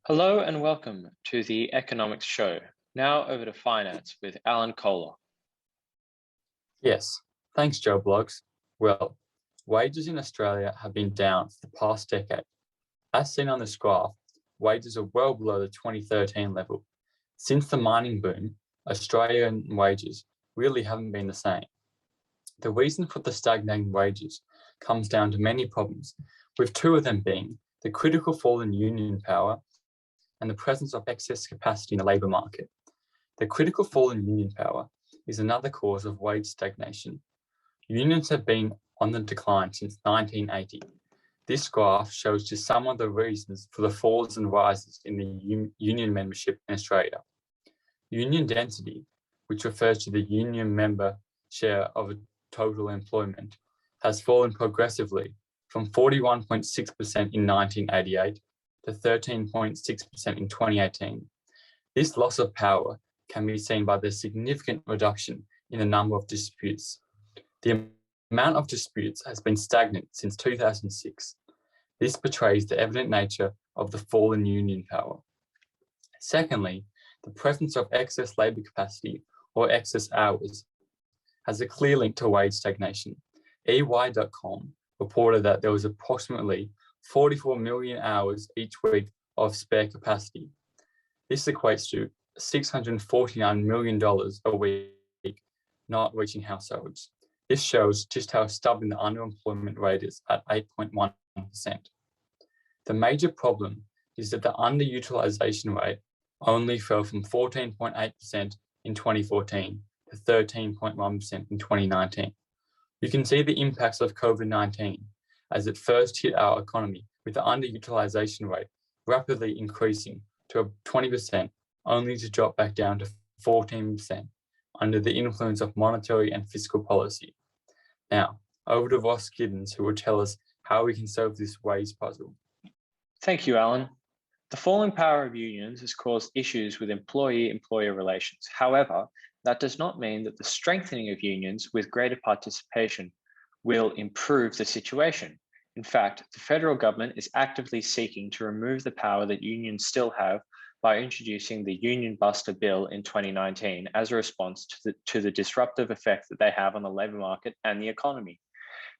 Hello and welcome to the Economics Show. Now over to finance with Alan Kohler. Yes, thanks, Joe Bloggs. Well, wages in Australia have been down for the past decade. As seen on this graph, wages are well below the 2013 level. Since the mining boom, Australian wages really haven't been the same. The reason for the stagnating wages comes down to many problems, with two of them being the critical fall in union power and the presence of excess capacity in the labour market. The critical fall in union power is another cause of wage stagnation. Unions have been on the decline since 1980. This graph shows just some of the reasons for the falls and rises in the union membership in Australia. Union density, which refers to the union member share of total employment, has fallen progressively from 41.6% in 1988 to 13.6% in 2018. This loss of power can be seen by the significant reduction in the number of disputes. The amount of disputes has been stagnant since 2006. This betrays the evident nature of the fall in union power. Secondly, the presence of excess labour capacity or excess hours has a clear link to wage stagnation. EY.com reported that there was approximately 44 million hours each week of spare capacity. This equates to $649 million a week not reaching households. This shows just how stubborn the underemployment rate is at 8.1%. The major problem is that the underutilisation rate only fell from 14.8% in 2014 to 13.1% in 2019. You can see the impacts of COVID-19 as it first hit our economy, with the underutilisation rate rapidly increasing to 20%, only to drop back down to 14% under the influence of monetary and fiscal policy. Now, over to Ross Giddens, who will tell us how we can solve this wage puzzle. Thank you, Alan. The falling power of unions has caused issues with employee-employer relations. However, that does not mean that the strengthening of unions with greater participation will improve the situation. In fact, the federal government is actively seeking to remove the power that unions still have by introducing the Union Buster Bill in 2019 as a response to the disruptive effect that they have on the labour market and the economy.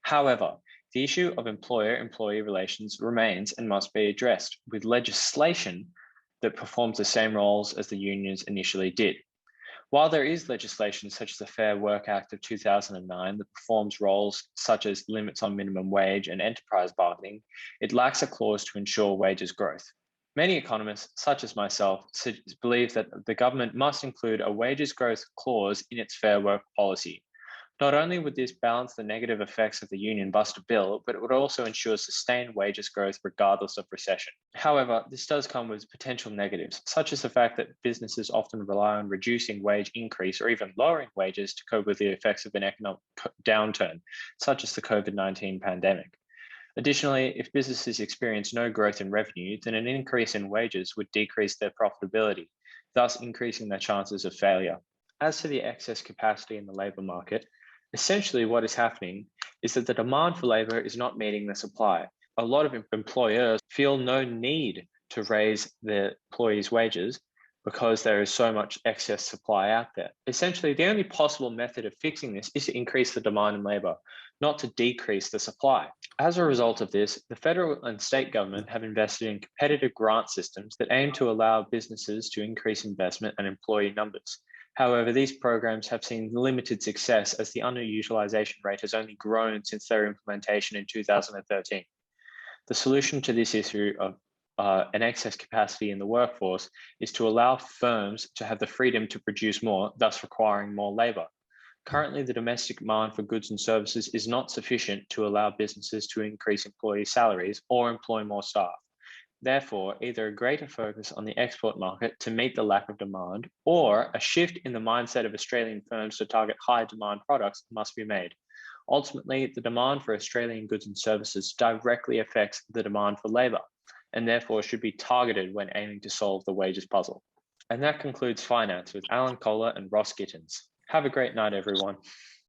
However, the issue of employer-employee relations remains and must be addressed with legislation that performs the same roles as the unions initially did. While there is legislation such as the Fair Work Act of 2009 that performs roles such as limits on minimum wage and enterprise bargaining, it lacks a clause to ensure wages growth. Many economists, such as myself, believe that the government must include a wages growth clause in its Fair Work policy. Not only would this balance the negative effects of the Union Buster Bill, but it would also ensure sustained wages growth regardless of recession. However, this does come with potential negatives, such as the fact that businesses often rely on reducing wage increase or even lowering wages to cope with the effects of an economic downturn, such as the COVID-19 pandemic. Additionally, if businesses experience no growth in revenue, then an increase in wages would decrease their profitability, thus increasing their chances of failure. As to the excess capacity in the labour market, essentially what is happening is that the demand for labour is not meeting the supply. A lot of employers feel no need to raise their employees' wages because there is so much excess supply out there. Essentially, the only possible method of fixing this is to increase the demand in labour, not to decrease the supply. As a result of this, the federal and state government have invested in competitive grant systems that aim to allow businesses to increase investment and employee numbers. However, these programs have seen limited success as the underutilization rate has only grown since their implementation in 2013. The solution to this issue of an excess capacity in the workforce is to allow firms to have the freedom to produce more, thus requiring more labor. Currently, the domestic demand for goods and services is not sufficient to allow businesses to increase employee salaries or employ more staff. Therefore, either a greater focus on the export market to meet the lack of demand, or a shift in the mindset of Australian firms to target high demand products must be made. Ultimately, the demand for Australian goods and services directly affects the demand for labour, and therefore should be targeted when aiming to solve the wages puzzle. And that concludes finance with Alan Kohler and Ross Gittens. Have a great night, everyone.